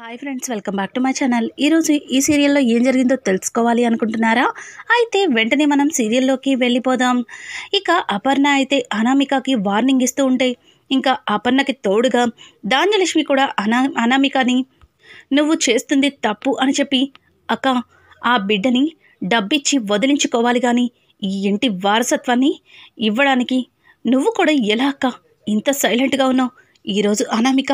Hi friends, welcome back to my channel. ఈరోజు ఈ సీరియల్లో ఏం జరిగిందో తెలుసుకోవాలి అనుకుంటున్నారా? అయితే వెంటనే మనం సీరియల్లోకి వెళ్ళిపోదాం. ఇక అపర్ణ అయితే అనామికకి వార్నింగ్ ఇస్తూ ఉంటే, ఇంకా అపర్ణకి తోడుగా ధాన్యలక్ష్మి కూడా అనామికని నువ్వు చేస్తుంది తప్పు అని చెప్పి, అక్క ఆ బిడ్డని డబ్బిచ్చి వదిలించుకోవాలి కానీ ఈ ఇంటి వారసత్వాన్ని ఇవ్వడానికి నువ్వు కూడా ఎలా అక్క ఇంత సైలెంట్గా ఉన్నావు? ఈరోజు అనామిక,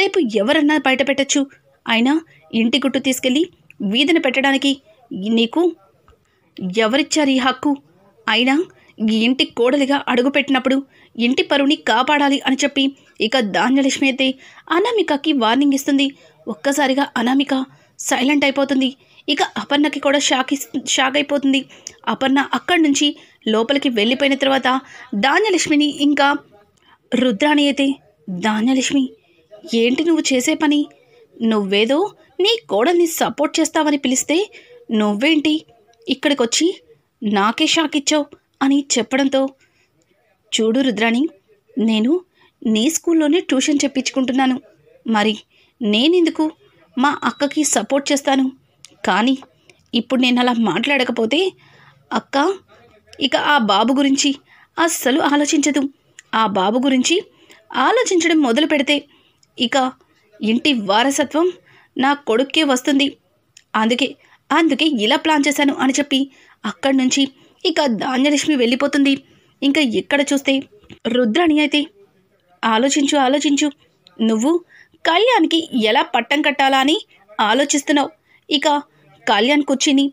రేపు ఎవరన్నా బయట పెట్టచ్చు. అయినా ఇంటి గుట్టు తీసుకెళ్ళి వీధిని పెట్టడానికి నీకు ఎవరిచ్చారు ఈ హక్కు? అయినా ఈ ఇంటి కోడలిగా అడుగుపెట్టినప్పుడు ఇంటి పరువుని కాపాడాలి అని చెప్పి ఇక ధాన్యలక్ష్మి అయితే అనామికకి వార్నింగ్ ఇస్తుంది. ఒక్కసారిగా అనామిక సైలెంట్ అయిపోతుంది. ఇక అపర్ణకి కూడా షాక్ అయిపోతుంది. అపర్ణ అక్కడి నుంచి లోపలికి వెళ్ళిపోయిన తర్వాత ధాన్యలక్ష్మిని ఇంకా రుద్రాణి అయితే, ధాన్యలక్ష్మి ఏంటి నువ్వు చేసే పని? నువ్వేదో నీ కోడల్ని సపోర్ట్ చేస్తావని పిలిస్తే నువ్వేంటి ఇక్కడికొచ్చి నాకే షాక్ ఇచ్చావు అని చెప్పడంతో, చూడు రుద్రాణి, నేను నీ స్కూల్లోనే ట్యూషన్ చెప్పించుకుంటున్నాను. మరి నేనెందుకు మా అక్కకి సపోర్ట్ చేస్తాను? కానీ ఇప్పుడు నేను అలా మాట్లాడకపోతే అక్క ఇక ఆ బాబు గురించి అస్సలు ఆలోచించదు. ఆ బాబు గురించి ఆలోచించడం మొదలు పెడితే ఇక ఇంటి వారసత్వం నా కొడుక్కే వస్తుంది. అందుకే ఇలా ప్లాన్ చేశాను అని చెప్పి అక్కడి నుంచి ఇక ధాన్యలక్ష్మి వెళ్ళిపోతుంది. ఇంకా ఇక్కడ చూస్తే రుద్రాణి అయితే, ఆలోచించు, నువ్వు కళ్యాణ్కి ఎలా పట్టం కట్టాలా అని ఆలోచిస్తున్నావు. ఇక కళ్యాణ్ కూర్చుని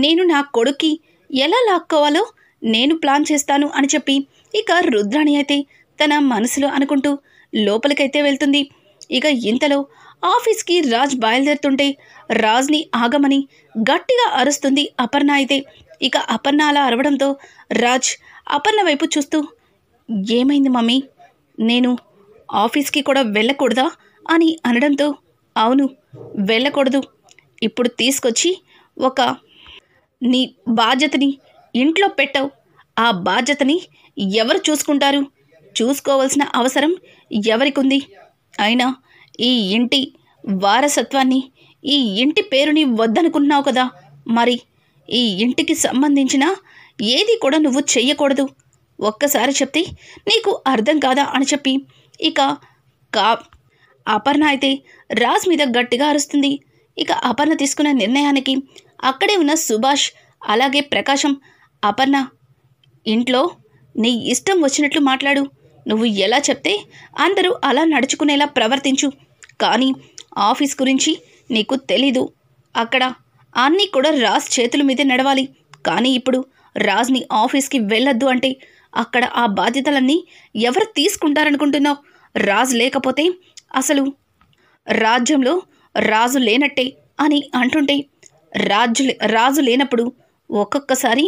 నేను నా కొడుక్కి ఎలా లాక్కోవాలో నేను ప్లాన్ చేస్తాను అని చెప్పి ఇక రుద్రాణి అయితే తన మనసులో అనుకుంటూ లోపలికైతే వెళ్తుంది. ఇక ఇంతలో ఆఫీస్కి రాజ్ బయలుదేరుతుంటే రాజ్ని ఆగమని గట్టిగా అరుస్తుంది అపర్ణ అయితే. ఇక అపర్ణ అలా అరవడంతో రాజ్ అపర్ణ వైపు చూస్తూ, ఏమైంది మమ్మీ, నేను ఆఫీస్కి కూడా వెళ్ళకూడదా అని అనడంతో, అవును వెళ్ళకూడదు. ఇప్పుడు తీసుకొచ్చి ఒక నీ బాధ్యతని ఇంట్లో పెట్టావు. ఆ బాధ్యతని ఎవరు చూసుకుంటారు? చూసుకోవాల్సిన అవసరం ఎవరికుంది? అయినా ఈ ఇంటి వారసత్వాన్ని, ఈ ఇంటి పేరుని వద్దనుకున్నావు కదా, మరి ఈ ఇంటికి సంబంధించిన ఏది కూడా నువ్వు చెయ్యకూడదు. ఒక్కసారి చెప్తే నీకు అర్థం కాదా అని చెప్పి ఇక అపర్ణ అయితే రాజ్ మీద గట్టిగా అరుస్తుంది. ఇక అపర్ణ తీసుకున్న నిర్ణయానికి అక్కడే ఉన్న సుభాష్ అలాగే ప్రకాశం, అపర్ణ ఇంట్లో నీ ఇష్టం వచ్చినట్లు మాట్లాడు. నువ్వు ఎలా చెప్తే అందరూ అలా నడుచుకునేలా ప్రవర్తించు. కానీ ఆఫీస్ గురించి నీకు తెలీదు. అక్కడ అన్నీ కూడా రాజ్ చేతుల మీదే నడవాలి. కానీ ఇప్పుడు రాజ్ని ఆఫీస్కి వెళ్ళొద్దు అంటే అక్కడ ఆ బాధ్యతలన్నీ ఎవరు తీసుకుంటారనుకుంటున్నావు? రాజ్ లేకపోతే అసలు రాజ్యంలో రాజు లేనట్టే అని అంటుంటే, రాజు లేనప్పుడు ఒక్కొక్కసారి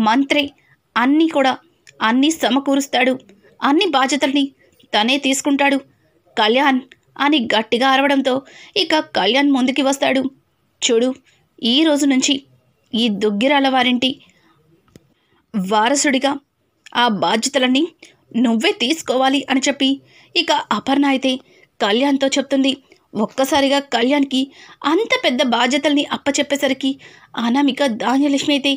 మంత్రే అన్నీ సమకూరుస్తాడు. అన్ని బాధ్యతల్ని తనే తీసుకుంటాడు. కళ్యాణ్ అని గట్టిగా అరవడంతో ఇక కళ్యాణ్ ముందుకి వస్తాడు. చూడు, ఈ రోజు నుంచి ఈ దుగ్గిరాల వారింటి వారసుడిగా ఆ బాధ్యతలన్నీ నువ్వే తీసుకోవాలి అని చెప్పి ఇక అపర్ణ అయితే కళ్యాణ్తో చెప్తుంది. ఒక్కసారిగా కళ్యాణ్కి అంత పెద్ద బాధ్యతల్ని అప్పచెప్పేసరికి అనామిక, ధాన్యలక్ష్మి అయితే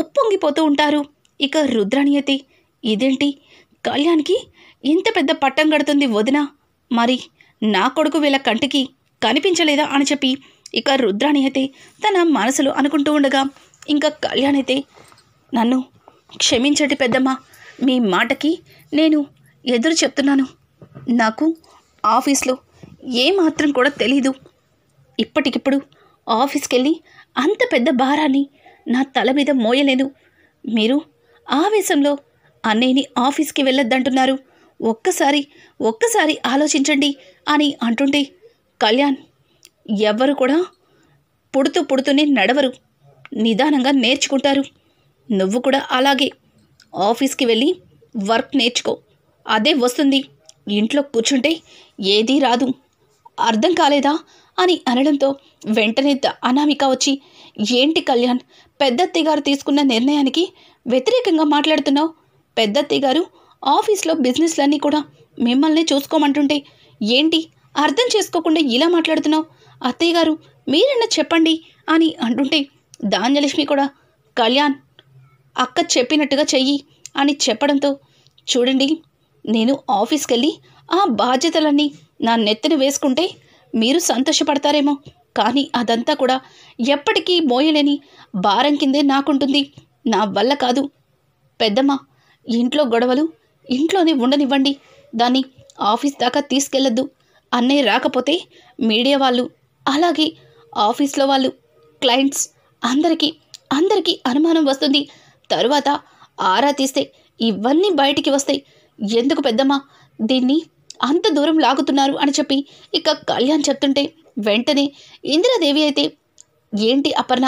ఉప్పొంగిపోతూ ఉంటారు. ఇక రుద్రాణి అయితే, ఇదేంటి కళ్యాణ్కి ఇంత పెద్ద పట్టం కడుతుంది వదిన, మరి నా కొడుకు వీళ్ళ కంటికి కనిపించలేదా అని చెప్పి ఇక రుద్రాణి అయితే తన మనసులో అనుకుంటూ ఉండగా, ఇంకా కళ్యాణ్ అయితే, నన్ను క్షమించండి పెద్దమ్మ, మీ మాటకి నేను ఎదురు చెప్తున్నాను. నాకు ఆఫీస్లో ఏమాత్రం కూడా తెలీదు. ఇప్పటికిప్పుడు ఆఫీస్కి వెళ్ళి అంత పెద్ద భారాన్ని నా తల మీద మోయలేను. మీరు ఆవేశంలో అన్నయ్యని ఆఫీస్కి వెళ్ళొద్దంటున్నారు. ఒక్కసారి ఆలోచించండి అని అంటుంటే, కళ్యాణ్, ఎవ్వరు కూడా పుడుతూనే నడవరు, నిదానంగా నేర్చుకుంటారు. నువ్వు కూడా అలాగే ఆఫీస్కి వెళ్ళి వర్క్ నేర్చుకో, అదే వస్తుంది. ఇంట్లో కూర్చుంటే ఏదీ రాదు. అర్థం కాలేదా అని అనడంతో వెంటనే అనామిక వచ్చి, ఏంటి కళ్యాణ్, పెద్దత్తయ్య గారు తీసుకున్న నిర్ణయానికి వ్యతిరేకంగా మాట్లాడుతున్నావు? పెద్దత్తయ్య గారు ఆఫీస్లో బిజినెస్లన్నీ కూడా మిమ్మల్ని చూసుకోమంటుంటే ఏంటి అర్థం చేసుకోకుండా ఇలా మాట్లాడుతున్నావు అత్తయ్య గారు మీరన్నా చెప్పండి అని అంటుంటే ధాన్యలక్ష్మి కూడా కళ్యాణ్ అక్క చెప్పినట్టుగా చెయ్యి అని చెప్పడంతో, చూడండి నేను ఆఫీస్కి వెళ్ళి ఆ బాధ్యతలన్నీ నా నెత్తిన వేసుకుంటే మీరు సంతోషపడతారేమో, కానీ అదంతా కూడా ఎప్పటికీ మోయలేని భారం కిందే నాకుంటుంది. నా వల్ల కాదు. పెద్దమ్మ, ఇంట్లో గొడవలు ఇంట్లోనే ఉండనివ్వండి, దాన్ని ఆఫీస్ దాకా తీసుకెళ్ళొద్దు. అన్నయ్య రాకపోతే మీడియా వాళ్ళు, అలాగే ఆఫీస్లో వాళ్ళు, క్లయింట్స్ అందరికీ అనుమానం వస్తుంది. తరువాత ఆరా తీస్తే ఇవన్నీ బయటికి వస్తాయి. ఎందుకు పెద్దమ్మ దీన్ని అంత దూరం లాగుతున్నారు అని చెప్పి ఇక కళ్యాణ్ చెప్తుంటే, వెంటనే ఇందిరాదేవి అయితే, ఏంటి అపర్ణ,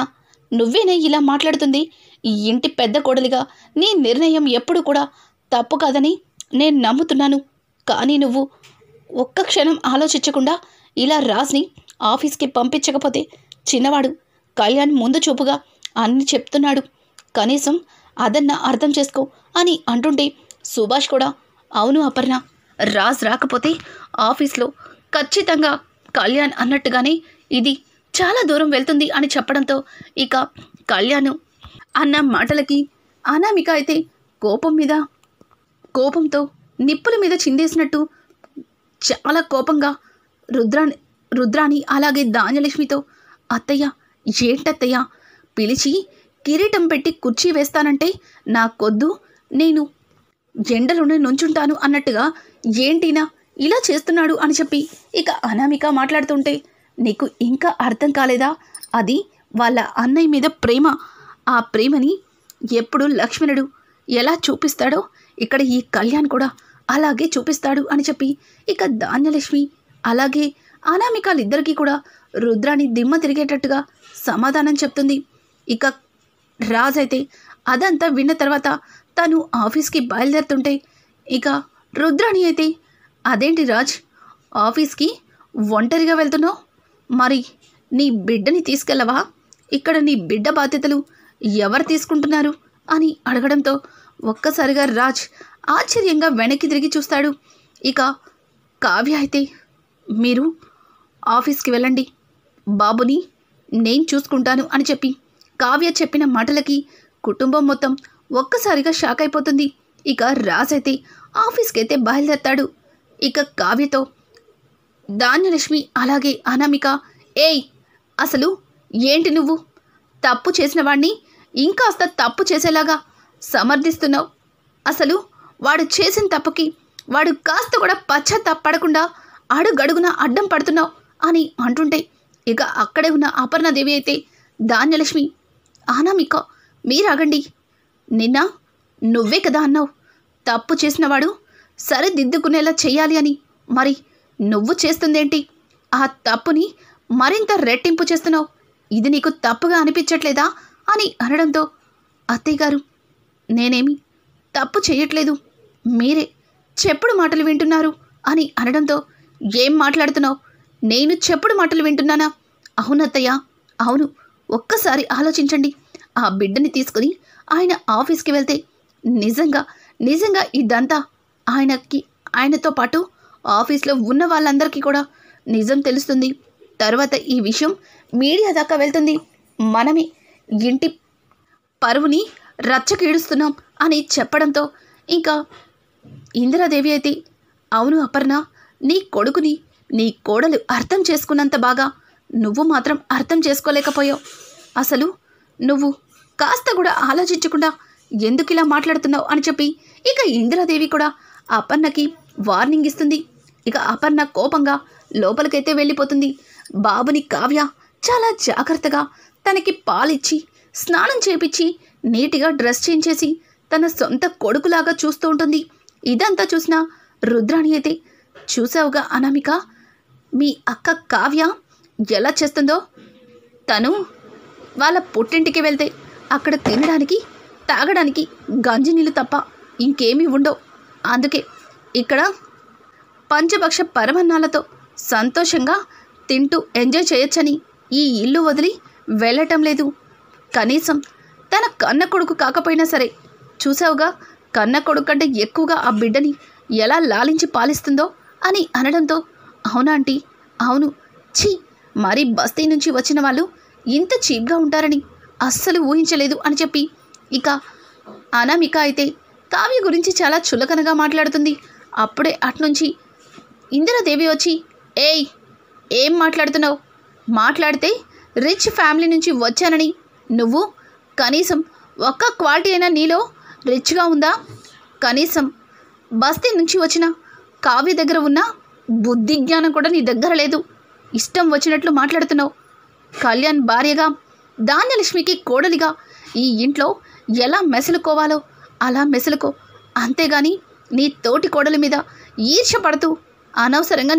నువ్వేనే ఇలా మాట్లాడుతుంది? ఈ ఇంటి పెద్ద కోడలిగా నీ నిర్ణయం ఎప్పుడు కూడా తప్పు కాదని నేను నమ్ముతున్నాను. కానీ నువ్వు ఒక్క క్షణం ఆలోచించకుండా ఇలా రాజ్ని ఆఫీస్కి పంపించకపోతే చిన్నవాడు కళ్యాణ్ ముందు చూపుగా అన్ని చెప్తున్నాడు. కనీసం అదన్నా అర్థం చేసుకో అని అంటుంటే సుభాష్ కూడా, అవును అపర్ణ, రాజ్ రాకపోతే ఆఫీస్లో ఖచ్చితంగా కళ్యాణ్ అన్నట్టుగానే ఇది చాలా దూరం వెళ్తుంది అని చెప్పడంతో ఇక కళ్యాణ్ అన్న మాటలకి అనామిక అయితే కోపంతో నిప్పుల మీద చిందేసినట్టు చాలా కోపంగా రుద్రాని అలాగే ధాన్యలక్ష్మితో, అత్తయ్య ఏంటత్తయ్య, పిలిచి కిరీటం పెట్టి కుర్చీ వేస్తానంటే నాకొద్దు, నేను ఎండలోనే నుంచుంటాను అన్నట్టుగా ఏంటినా ఇలా చేస్తున్నాడు అని చెప్పి ఇక అనామిక మాట్లాడుతుంటే, నీకు ఇంకా అర్థం కాలేదా? అది వాళ్ళ అన్నయ్య మీద ప్రేమ. ఆ ప్రేమని ఎప్పుడు లక్ష్మణుడు ఎలా చూపిస్తాడో ఇక్కడ ఈ కళ్యాణ్ కూడా అలాగే చూపిస్తాడు అని చెప్పి ఇక ధాన్యలక్ష్మి అలాగే అనామికలిద్దరికీ కూడా రుద్రాని దిమ్మ తిరిగేటట్టుగా సమాధానం చెప్తుంది. ఇక రాజ్ అయితే అదంతా విన్న తర్వాత తను ఆఫీస్కి బయలుదేరుతుంటే ఇక రుద్రాని అయితే, అదేంటి రాజ్, ఆఫీస్కి ఒంటరిగా వెళ్తున్నావు? మరి నీ బిడ్డని తీసుకెళ్ళవా? ఇక్కడ నీ బిడ్డ బాధ్యతలు ఎవరు తీసుకుంటున్నారు అని అడగడంతో ఒక్కసారిగా రాజ్ ఆశ్చర్యంగా వెనక్కి తిరిగి చూస్తాడు. ఇక కావ్య అయితే, మీరు ఆఫీస్కి వెళ్ళండి, బాబుని నేను చూసుకుంటాను అని చెప్పి కావ్య చెప్పిన మాటలకి కుటుంబం మొత్తం ఒక్కసారిగా షాక్ అయిపోతుంది. ఇక రాజ్ అయితే ఆఫీస్కి అయితే బయలుదేరతాడు. ఇక కావ్యతో ధాన్యలక్ష్మి అలాగే అనామిక, ఏయ్ అసలు ఏంటి నువ్వు తప్పు చేసిన వాడిని ఇంకాస్త తప్పు చేసేలాగా సమర్థిస్తున్నావు? అసలు వాడు చేసిన తప్పుకి వాడు కాస్త కూడా పశ్చాత్తాపడకుండా అడుగడుగున అడ్డం పడుతున్నావు అని అంటుంటే ఇక అక్కడే ఉన్న అపర్ణాదేవి అయితే, ధాన్యలక్ష్మి, అనామిక మీరాగండి, నిన్న నువ్వే కదా అన్నావు తప్పు చేసినవాడు సరిదిద్దుకునేలా చెయ్యాలి అని, మరి నువ్వు చేస్తుందేంటి? ఆ తప్పుని మరింత రెట్టింపు చేస్తున్నావు. ఇది నీకు తప్పుగా అనిపించట్లేదా అని అనడంతో, అత్తయ్య గారు నేనేమి తప్పు చేయట్లేదు, మీరే చెప్పుడు మాటలు వింటున్నారు అని అనడంతో, ఏం మాట్లాడుతున్నావు? నేను చెప్పుడు మాటలు వింటున్నానా? అవునత్తయ్య, అవును, ఒక్కసారి ఆలోచించండి. ఆ బిడ్డని తీసుకుని ఆయన ఆఫీస్కి వెళ్తే నిజంగా ఇదంతా ఆయనతో పాటు ఆఫీస్లో ఉన్న వాళ్ళందరికీ కూడా నిజం తెలుస్తుంది. తర్వాత ఈ విషయం మీడియా దాకా వెళ్తుంది. మనమే ఇంటి పరువుని రచ్చకీడుస్తున్నాం అని చెప్పడంతో ఇంకా ఇందిరాదేవి అయితే, అవును అపర్ణ, నీ కొడుకుని నీ కోడలు అర్థం చేసుకున్నంత బాగా నువ్వు మాత్రం అర్థం చేసుకోలేకపోయావు. అసలు నువ్వు కాస్త కూడా ఆలోచించకుండా ఎందుకు ఇలా మాట్లాడుతున్నావు అని చెప్పి ఇక ఇందిరాదేవి కూడా అపర్ణకి వార్నింగ్ ఇస్తుంది. ఇక అపర్ణ కోపంగా లోపలికైతే వెళ్ళిపోతుంది. బాబుని కావ్య చాలా జాగ్రత్తగా తనకి పాలిచ్చి స్నానం చేపించి నీట్గా డ్రెస్ చేంజ్ చేసి తన సొంత కొడుకులాగా చూస్తూ ఉంటుంది. ఇదంతా చూసిన రుద్రాణి అయితే, చూసావుగా అనామిక, మీ అక్క కావ్య ఎలా చేస్తుందో? తను వాళ్ళ పుట్టింటికి వెళ్తే అక్కడ తినడానికి తాగడానికి గంజి నీళ్ళు తప్ప ఇంకేమీ ఉండవు. అందుకే ఇక్కడ పంచభక్ష పరమన్నాలతో సంతోషంగా తింటూ ఎంజాయ్ చేయొచ్చని ఈ ఇల్లు వదిలి వెళ్ళటం లేదు. కనీసం తన కన్న కొడుకు కాకపోయినా సరే, చూసావుగా కన్న కొడుకు కంటే ఎక్కువగా ఆ బిడ్డని ఎలా లాలించి పాలిస్తుందో అని అనడంతో, అవునా ఆంటీ, అవును, ఛీ, మరి బస్తీ నుంచి వచ్చిన వాళ్ళు ఇంత చీప్గా ఉంటారని అస్సలు ఊహించలేదు అని చెప్పి ఇక అనామిక అయితే కావ్య గురించి చాలా చులకనగా మాట్లాడుతుంది. అప్పుడే అట్నుంచి ఇందిరాదేవి వచ్చి, ఏయ్ ఏం మాట్లాడుతున్నావు? మాట్లాడితే రిచ్ ఫ్యామిలీ నుంచి వచ్చానని నువ్వు కనీసం ఒక్క క్వాలిటీ అయినా నీలో రిచ్గా ఉందా? కనీసం బస్తీ నుంచి వచ్చిన కావ్య దగ్గర ఉన్న బుద్ధి జ్ఞానం కూడా నీ దగ్గర లేదు. ఇష్టం వచ్చినట్లు మాట్లాడుతున్నావు. కళ్యాణ్ భార్యగా, ధాన్యలక్ష్మికి కోడలిగా ఈ ఇంట్లో ఎలా మెసలుకోవాలో అలా మెసలుకో. అంతేగాని నీ తోటి కోడలి మీద ఈర్ష్య పడుతూ అనవసరంగా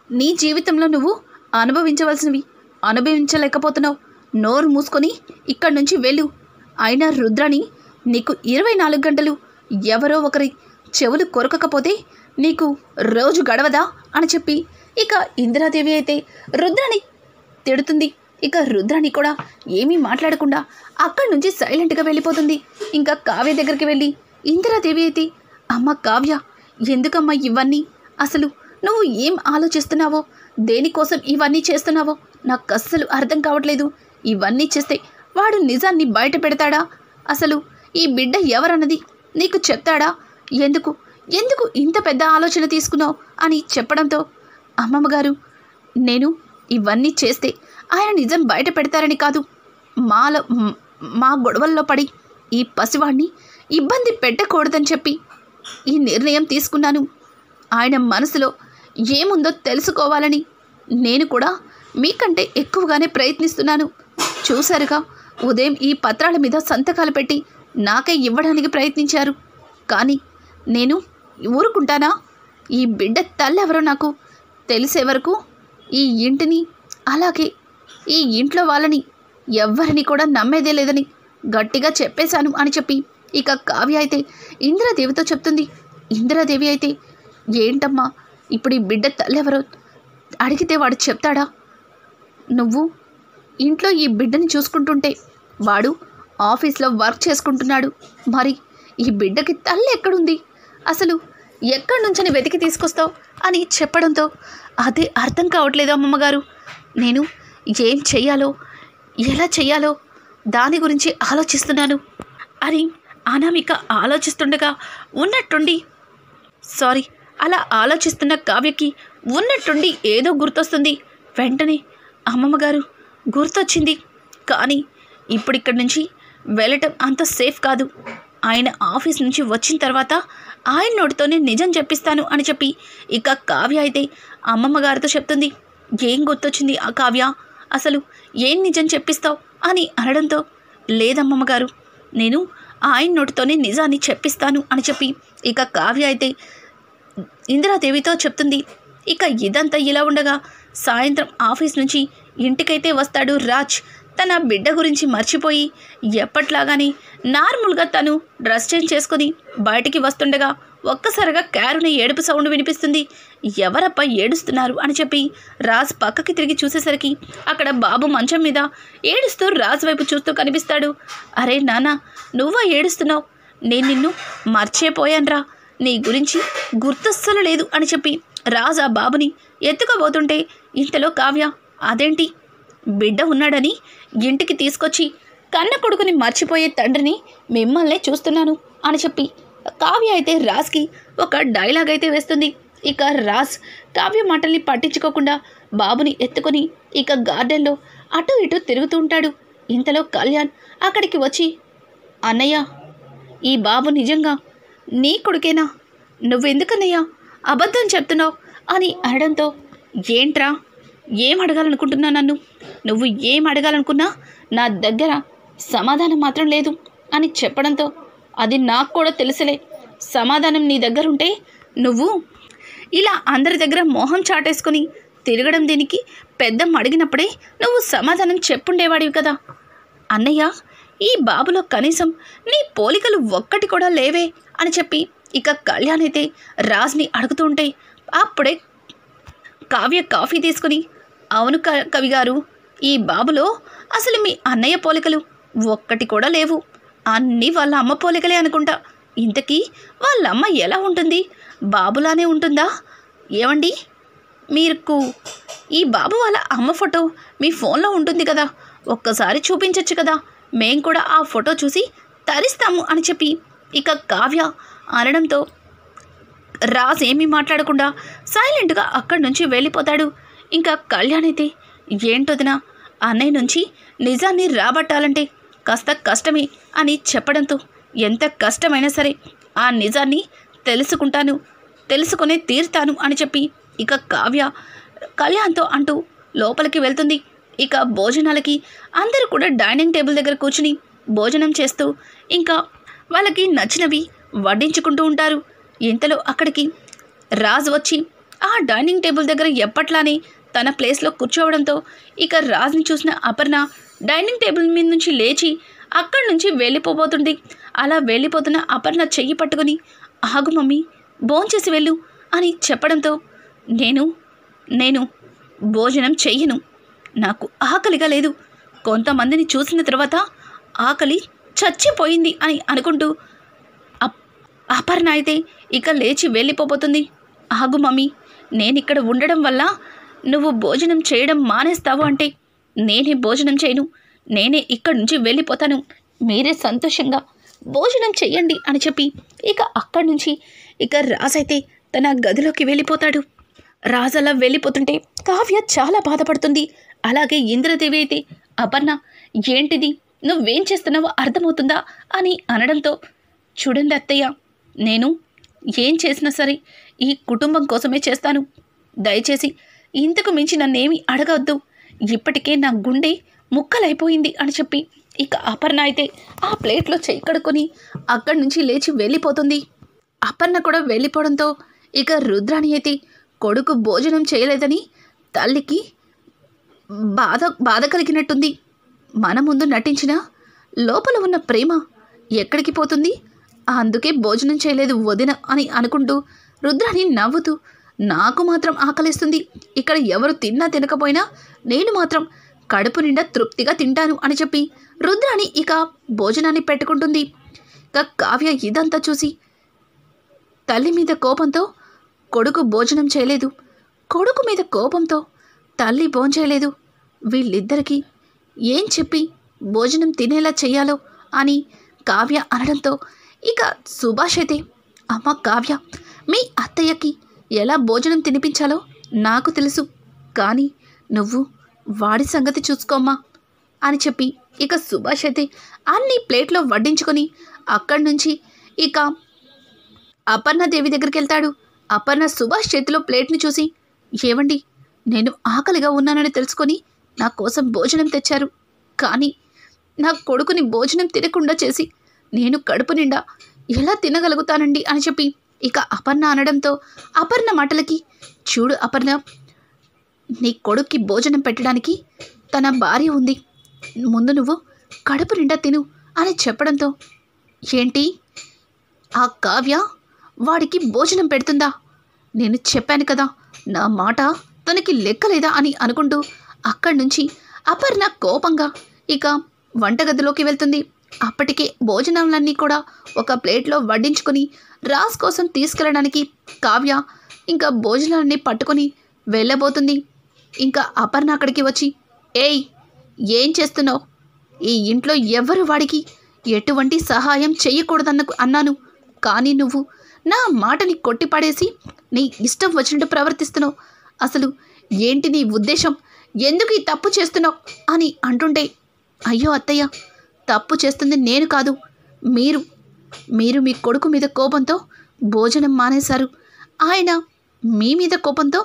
నీ జీవితంలో నువ్వు అనుభవించవలసినవి అనుభవించలేకపోతున్నావు. నోరు మూసుకొని ఇక్కడి నుంచి వెళ్ళు. అయినా రుద్రని నీకు 24 గంటలు ఎవరో ఒకరి చెవులు కొరకకపోతే నీకు రోజు గడవదా అని చెప్పి ఇక ఇందిరాదేవి అయితే రుద్రని తిడుతుంది. ఇక రుద్రని కూడా ఏమీ మాట్లాడకుండా అక్కడి నుంచి సైలెంట్గా వెళ్ళిపోతుంది. ఇంకా కావ్య దగ్గరికి వెళ్ళి ఇందిరాదేవి అయితే, అమ్మ కావ్య, ఎందుకమ్మా ఇవన్నీ? అసలు నువ్వు ఏం ఆలోచిస్తున్నావో, దేనికోసం ఇవన్నీ చేస్తున్నావో నాకు అస్సలు అర్థం కావట్లేదు. ఇవన్నీ చేస్తే వాడు నిజాన్ని బయట పెడతాడా? అసలు ఈ బిడ్డ ఎవరన్నది నీకు చెప్తాడా? ఎందుకు ఇంత పెద్ద ఆలోచన తీసుకున్నావు అని చెప్పడంతో, అమ్మమ్మగారు, నేను ఇవన్నీ చేస్తే ఆయన నిజం బయట పెడతారని కాదు, మా గొడవల్లో పడి ఈ పసివాడిని ఇబ్బంది పెట్టకూడదని చెప్పి ఈ నిర్ణయం తీసుకున్నాను. ఆయన మనసులో ఏముందో తెలుసుకోవాలని నేను కూడా మీకంటే ఎక్కువగానే ప్రయత్నిస్తున్నాను. చూశారుగా, ఉదయం ఈ పత్రాల మీద సంతకాలు పెట్టి నాకే ఇవ్వడానికి ప్రయత్నించారు. కానీ నేను ఊరుకుంటానా? ఈ బిడ్డ తల్లెవరో నాకు తెలిసే వరకు ఈ ఇంటిని, అలాగే ఈ ఇంట్లో వాళ్ళని ఎవ్వరిని కూడా నమ్మేదే లేదని గట్టిగా చెప్పేశాను అని చెప్పి ఇక కావ్య అయితే ఇందిరాదేవితో చెప్తుంది. ఇందిరాదేవి అయితే, ఏంటమ్మా ఇప్పుడు ఈ బిడ్డ తల్లెవరో అడిగితే వాడు చెప్తాడా? నువ్వు ఇంట్లో ఈ బిడ్డని చూసుకుంటుంటే వాడు ఆఫీస్లో వర్క్ చేసుకుంటున్నాడు. మరి ఈ బిడ్డకి తల్లి ఎక్కడుంది? అసలు ఎక్కడి నుంచని వెతికి తీసుకొస్తావు అని చెప్పడంతో, అదే అర్థం కావట్లేదు అమ్మమ్మగారు. నేను ఏం చెయ్యాలో, ఎలా చెయ్యాలో దాని గురించి ఆలోచిస్తున్నాను అని అనామిక ఆలోచిస్తుండగా అలా ఆలోచిస్తున్న కావ్యకి ఉన్నట్టుండి ఏదో గుర్తొస్తుంది. వెంటనే, అమ్మమ్మగారు, గుర్తొచ్చింది. కానీ ఇప్పుడు ఇక్కడి నుంచి వెళ్ళటం అంత సేఫ్ కాదు. ఆయన ఆఫీస్ నుంచి వచ్చిన తర్వాత ఆయన నోటితోనే నిజం చెప్పిస్తాను అని చెప్పి ఇక కావ్య అయితే అమ్మమ్మగారితో చెప్తుంది. ఏం గుర్తొచ్చింది ఆ కావ్య? అసలు ఏం నిజం చెప్పిస్తావు అని అనడంతో, లేదమ్మమ్మగారు, నేను ఆయన నోటితోనే నిజాన్ని చెప్పిస్తాను అని చెప్పి ఇక కావ్య అయితే ఇందిరాదేవితో చెప్తుంది. ఇక ఇదంతా ఇలా ఉండగా సాయంత్రం ఆఫీస్ నుంచి ఇంటికైతే వస్తాడు రాజ్. తన బిడ్డ గురించి మర్చిపోయి ఎప్పట్లాగానే నార్మల్గా తను డ్రెస్ చేంజ్ చేసుకొని బయటికి వస్తుండగా ఒక్కసారిగా క్యారుని ఏడుపు సౌండ్ వినిపిస్తుంది. ఎవరప్ప ఏడుస్తున్నారు అని చెప్పి రాజ్ పక్కకి తిరిగి చూసేసరికి అక్కడ బాబు మంచం మీద ఏడుస్తూ రాజ్ వైపు చూస్తూ కనిపిస్తాడు. అరే నాన్న, నువ్వా ఏడుస్తున్నావు? నేను నిన్ను మర్చిపోయాన్రా, నీ గురించి గుర్తొస్సలు లేదు అని చెప్పి రాజ్ ఆ బాబుని ఎత్తుకోబోతుంటే ఇంతలో కావ్య, అదేంటి, బిడ్డ ఉన్నాడని ఇంటికి తీసుకొచ్చి కన్న కొడుకుని మర్చిపోయే తండ్రిని మిమ్మల్నే చూస్తున్నాను అని చెప్పి కావ్య అయితే రాజ్కి ఒక డైలాగ్ అయితే వేస్తుంది. ఇక రాజ్ కావ్య మాటల్ని పట్టించుకోకుండా బాబుని ఎత్తుకొని ఇక గార్డెన్లో అటు ఇటు తిరుగుతూ ఉంటాడు. ఇంతలో కళ్యాణ్ అక్కడికి వచ్చి, అన్నయ్య, ఈ బాబు నిజంగా నీ కొడుకేనా? నువ్వెందుకన్నయ్యా అబద్ధం చెప్తున్నావు అని అనడంతో, ఏంట్రా, ఏం అడగాలనుకుంటున్నా నన్ను? నువ్వు ఏం అడగాలనుకున్నా నా దగ్గర సమాధానం మాత్రం లేదు అని చెప్పడంతో, అది నాకు కూడా తెలుసులే, సమాధానం నీ దగ్గర ఉంటే నువ్వు ఇలా అందరి దగ్గర మోహం చాటేసుకొని తిరగడం దీనికి పెద్దమ్మ అడిగినప్పుడే నువ్వు సమాధానం చెప్పుండేవాడివి కదా అన్నయ్య. ఈ బాబులో కనీసం నీ పోలికలు ఒక్కటి కూడా లేవే అని చెప్పి ఇక కళ్యాణ్ అయితే రాజ్ని అడుగుతుంటే అప్పుడే కావ్య కాఫీ తీసుకుని, అవును కవి గారు, ఈ బాబులో అసలు మీ అన్నయ్య పోలికలు ఒక్కటి కూడా లేవు, అన్నీ వాళ్ళ అమ్మ పోలికలే అనుకుంటా. ఇంతకీ వాళ్ళమ్మ ఎలా ఉంటుంది? బాబులానే ఉంటుందా? ఏమండి, మీకు ఈ బాబు వాళ్ళ అమ్మ ఫోటో మీ ఫోన్లో ఉంటుంది కదా, ఒక్కసారి చూపించచ్చు కదా, మేం కూడా ఆ ఫోటో చూసి తరిస్తాము అని చెప్పి ఇక కావ్య అనడంతో రాజ్ ఏమీ మాట్లాడకుండా సైలెంట్గా అక్కడి నుంచి వెళ్ళిపోతాడు. ఇంకా కళ్యాణ్ అయితే ఏంటొదినా, అన్నయ్య నుంచి నిజాన్ని రాబట్టాలంటే కాస్త కష్టమే అని చెప్పడంతో ఎంత కష్టమైనా సరే ఆ నిజాన్ని తెలుసుకునే తీరుతాను అని చెప్పి ఇక కావ్య కళ్యాణ్తో అంటూ లోపలికి వెళ్తుంది. ఇక భోజనాలకి అందరూ కూడా డైనింగ్ టేబుల్ దగ్గర కూర్చుని భోజనం చేస్తూ ఇంకా వాళ్ళకి నచ్చినవి వడ్డించుకుంటూ ఉంటారు. ఇంతలో అక్కడికి రాజ్ వచ్చి ఆ డైనింగ్ టేబుల్ దగ్గర ఎప్పట్లానే తన ప్లేస్లో కూర్చోవడంతో ఇక రాజ్ని చూసిన అపర్ణ డైనింగ్ టేబుల్ మీద నుంచి లేచి అక్కడి నుంచి వెళ్ళిపోబోతుంది. అలా వెళ్ళిపోతున్న అపర్ణ చెయ్యి పట్టుకుని ఆగు మమ్మీ, భోంచేసి వెళ్ళు అని చెప్పడంతో నేను భోజనం చెయ్యను, నాకు ఆకలిగా లేదు, కొంతమందిని చూసిన తర్వాత ఆకలి చచ్చిపోయింది అని అనుకుంటూ అపర్ణ అయితే ఇక లేచి వెళ్ళిపోబోతుంది. ఆగు మమ్మీ, నేనిక్కడ ఉండడం వల్ల నువ్వు భోజనం చేయడం మానేస్తావు అంటే నేనే భోజనం చేయను, నేనే ఇక్కడి నుంచి వెళ్ళిపోతాను, మీరే సంతోషంగా భోజనం చెయ్యండి అని చెప్పి ఇక అక్కడి నుంచి ఇక రాజ్ అయితే తన గదిలోకి వెళ్ళిపోతాడు. రాజ్ అలా వెళ్ళిపోతుంటే కావ్య చాలా బాధపడుతుంది. అలాగే ఇంద్రదేవి అయితే అపర్ణ ఏంటిది, నువ్వేం చేస్తున్నావో అర్థమవుతుందా అని అనడంతో చూడండి అత్తయ్య, నేను ఏం చేసినా సరే ఈ కుటుంబం కోసమే చేస్తాను, దయచేసి ఇంతకు మించి నన్నేమీ అడగవద్దు, ఇప్పటికే నా గుండె ముక్కలైపోయింది అని చెప్పి ఇక అపర్ణ అయితే ఆ ప్లేట్లో చేయి కడుక్కొని అక్కడి నుంచి లేచి వెళ్ళిపోతుంది. అపర్ణ కూడా వెళ్ళిపోవడంతో ఇక రుద్రాణి అయితే కొడుకు భోజనం చేయలేదని తల్లికి బాధ కలిగినట్టుంది. మన ముందు నటించిన లోపల ఉన్న ప్రేమ ఎక్కడికి పోతుంది, అందుకే భోజనం చేయలేదు వదిన అని అనుకుంటూ రుద్రాణి నవ్వుతూ నాకు మాత్రం ఆకలిస్తుంది, ఇక్కడ ఎవరు తిన్నా తినకపోయినా నేను మాత్రం కడుపు నిండా తృప్తిగా తింటాను అని చెప్పి రుద్రాణి ఇక భోజనాన్ని పెట్టుకుంటుంది. ఇక కావ్య ఇదంతా చూసి తల్లి మీద కోపంతో కొడుకు భోజనం చేయలేదు, కొడుకు మీద కోపంతో తల్లి భోంచేయలేదు, వీళ్ళిద్దరికీ ఏం చెప్పి భోజనం తినేలా చెయ్యాలో అని కావ్య అనడంతో ఇక సుభాష్ అయితే అమ్మ కావ్య, మీ అత్తయ్యకి ఎలా భోజనం తినిపించాలో నాకు తెలుసు, కానీ నువ్వు వాడి సంగతి చూసుకోమ్మా అని చెప్పి ఇక సుభాష్ అయితే అన్ని ప్లేట్లో వడ్డించుకొని అక్కడి నుంచి ఇక అపర్ణదేవి దగ్గరికి వెళ్తాడు. అపర్ణ సుభాష్ చేతిలో ప్లేట్ని చూసి ఏవండి, నేను ఆకలిగా ఉన్నానని తెలుసుకొని నా కోసం భోజనం తెచ్చారు, కానీ నా కొడుకుని భోజనం తినకుండా చేసి నేను కడుపు నిండా ఎలా తినగలుగుతానండి అని చెప్పి ఇక అపర్ణ అనడంతో అపర్ణ మాటలకి చూడు అపర్ణ, నీ కొడుక్కి భోజనం పెట్టడానికి తన భార్య ఉంది, ముందు నువ్వు కడుపు నిండా తిను అని చెప్పడంతో ఏంటి ఆ కావ్య వాడికి భోజనం పెడుతుందా, నేను చెప్పాను కదా నా మాట తనకి లెక్కలేదా అని అనుకుంటూ అక్కడి నుంచి అపర్ణ కోపంగా ఇక వంటగదిలోకి వెళ్తుంది. అప్పటికే భోజనాలన్నీ కూడా ఒక ప్లేట్లో వడ్డించుకొని రాజ్ కోసం తీసుకెళ్ళడానికి కావ్య ఇంకా భోజనాలన్నీ పట్టుకొని వెళ్ళబోతుంది. ఇంకా అపర్ణ అక్కడికి వచ్చి ఏయ్ ఏం చేస్తున్నావు, ఈ ఇంట్లో ఎవరు వాడికి ఎటువంటి సహాయం అన్నాను, కానీ నువ్వు నా మాటని కొట్టిపడేసి నీ ఇష్టం వచ్చినట్టు ప్రవర్తిస్తున్నావు, అసలు ఏంటి నీ ఉద్దేశం, ఎందుకు ఈ తప్పు చేస్తున్నావు అని అంటుంటే అయ్యో అత్తయ్య, తప్పు చేస్తుంది నేను కాదు, మీరు మీ కొడుకు మీద కోపంతో భోజనం మానేశారు, ఆయన మీ మీద కోపంతో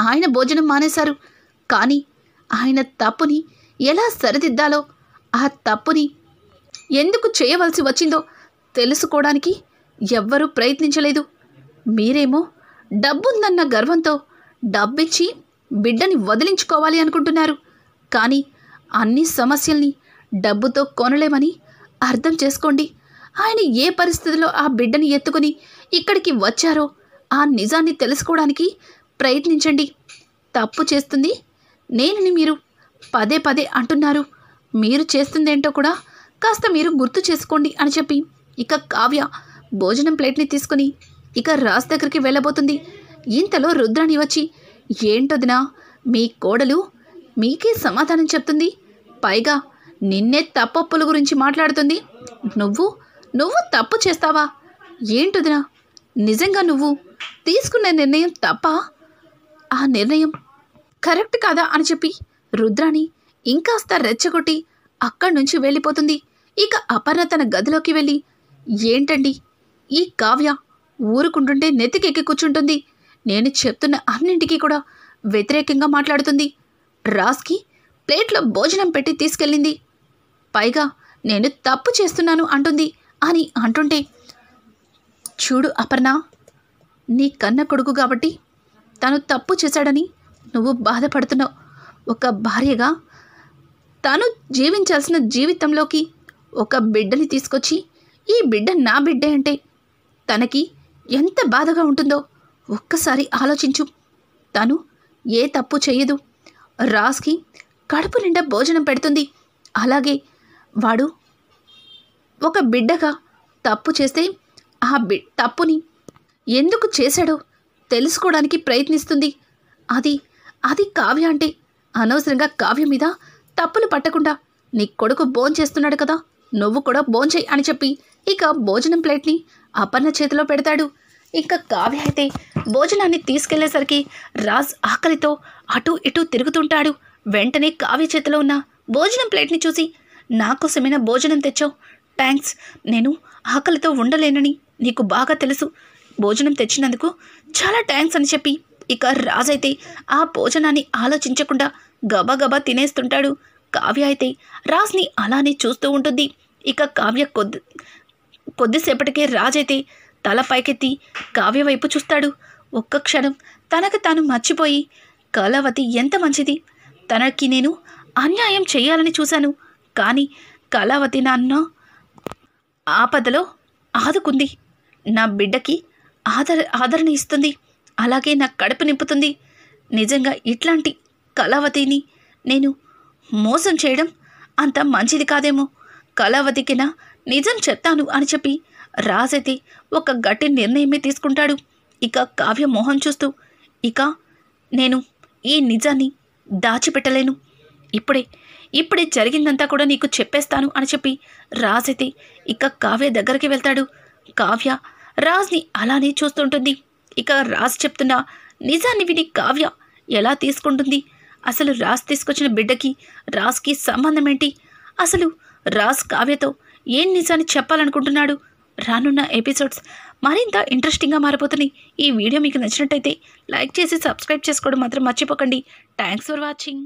ఆయన భోజనం మానేశారు, కానీ ఆయన తప్పుని ఎలా సరిదిద్దాలో, ఆ తప్పుని ఎందుకు చేయవలసి వచ్చిందో తెలుసుకోవడానికి ఎవ్వరూ ప్రయత్నించలేదు. మీరేమో డబ్బుందన్న గర్వంతో డబ్బిచ్చి బిడ్డని వదిలించుకోవాలి అనుకుంటున్నారు, కానీ అన్ని సమస్యల్ని డబ్బుతో కొనలేమని అర్థం చేసుకోండి. ఆయన ఏ పరిస్థితిలో ఆ బిడ్డని ఎత్తుకుని ఇక్కడికి వచ్చారో ఆ నిజాన్ని తెలుసుకోవడానికి ప్రయత్నించండి. తప్పు చేస్తుంది నేనని మీరు పదే పదే అంటున్నారు, మీరు చేస్తుందేంటో కూడా కాస్త మీరు గుర్తు చేసుకోండి అని చెప్పి ఇక కావ్య భోజనం ప్లేట్ని తీసుకుని ఇక రాజ్ దగ్గరికి వెళ్ళబోతుంది. ఇంతలో రుద్రాణి వచ్చి ఏంటొదినా, మీ కోడలు మీకే సమాధానం చెప్తుంది, పైగా నిన్నే తప్పొప్పుల గురించి మాట్లాడుతుంది. నువ్వు తప్పు చేస్తావా? ఏంటొదినా, నిజంగా నువ్వు తీసుకున్న నిర్ణయం తప్పా? ఆ నిర్ణయం కరెక్ట్ కాదా అని చెప్పి రుద్రాని ఇంకాస్త రెచ్చగొట్టి అక్కడి నుంచి వెళ్ళిపోతుంది. ఇక అపర్ణ తన గదిలోకి వెళ్ళి, ఏంటండి ఈ కావ్య ఊరుకుంటుంటే నెత్తికెక్కి కూర్చుంటుంది, నేను చెప్తున్న అన్నింటికీ కూడా వ్యతిరేకంగా మాట్లాడుతుంది, రాజ్కి ప్లేట్లో భోజనం పెట్టి తీసుకెళ్ళింది, పైగా నేను తప్పు చేస్తున్నాను అంటుంది అని అంటుంటే, చూడు అపర్ణ, నీ కన్న కొడుకు కాబట్టి తను తప్పు చేశాడని నువ్వు బాధపడుతున్నావు. ఒక భార్యగా తను జీవించాల్సిన జీవితంలోకి ఒక బిడ్డని తీసుకొచ్చి ఈ బిడ్డ నా బిడ్డే అంటే తనకి ఎంత బాధగా ఉంటుందో ఒక్కసారి ఆలోచించు. తను ఏ తప్పు చేయదు, రాజ్కి కడుపు నిండా భోజనం పెడుతుంది. అలాగే వాడు ఒక బిడ్డగా తప్పు చేస్తే ఆ తప్పుని ఎందుకు చేశాడో తెలుసుకోవడానికి ప్రయత్నిస్తుంది. అది కావ్య అంటే అనవసరంగా కావ్య మీద తప్పులు పట్టకుండా నీ కొడుకు భోంచేస్తున్నాడు కదా, నువ్వు కూడా భోంచేయి అని చెప్పి ఇక భోజనం ప్లేట్ని అపర్ణ చేతిలో పెడతాడు. ఇంకా కావ్య అయితే భోజనాన్ని తీసుకెళ్లేసరికి రాజ్ ఆకలితో అటు ఇటు తిరుగుతుంటాడు. వెంటనే కావ్య చేతిలో ఉన్న భోజనం ప్లేట్ని చూసి, నాకోసమైనా భోజనం తెచ్చావు, థ్యాంక్స్, నేను ఆకలితో ఉండలేనని నీకు బాగా తెలుసు, భోజనం తెచ్చినందుకు చాలా థ్యాంక్స్ అని చెప్పి ఇక రాజ్ అయితే ఆ భోజనాన్ని ఆలోచించకుండా గబగబా తినేస్తుంటాడు. కావ్య అయితే రాజ్ని అలానే చూస్తూ ఉంటుంది. ఇక కావ్య కొద్దిసేపటికే రాజ్ అయితే తల పైకెత్తి కావ్య వైపు చూస్తాడు. ఒక్క క్షణం తనకు తాను మర్చిపోయి, కళావతి ఎంత మంచిది, తనకి నేను అన్యాయం చేయాలని చూశాను, కానీ కళావతి నన్ను ఆపదలో ఆదుకుంది, నా బిడ్డకి ఆదరణ ఇస్తుంది, అలాగే నా కడుపు నింపుతుంది. నిజంగా ఇట్లాంటి కళావతిని నేను మోసం చేయడం అంత మంచిది కాదేమో, కళావతికి నా నిజం చెప్తాను అని చెప్పి రాజైతే ఒక గట్టి నిర్ణయమే తీసుకుంటాడు. ఇక కావ్య మోహం చూస్తూ, ఇక నేను ఈ నిజాన్ని దాచిపెట్టలేను, ఇప్పుడే జరిగిందంతా కూడా నీకు చెప్పేస్తాను అని చెప్పి రాజైతే ఇక కావ్య దగ్గరికి వెళ్తాడు. కావ్య రాజ్ని అలానే చూస్తుంటుంది. ఇక రాజ్ చెప్తున్న నిజాన్ని విని కావ్య ఎలా తీసుకుంటుంది, అసలు రాజ్ తీసుకొచ్చిన బిడ్డకి రాజ్కి సంబంధం ఏంటి, అసలు రాజ్ కావ్యతో ఏం నిజాన్ని చెప్పాలనుకుంటున్నాడు? రానున్న ఎపిసోడ్స్ మరింత ఇంట్రెస్టింగ్గా మారిపోతున్నాయి. ఈ వీడియో మీకు నచ్చినట్టయితే లైక్ చేసి సబ్స్క్రైబ్ చేసుకోవడం మాత్రం మర్చిపోకండి. Thanks for watching.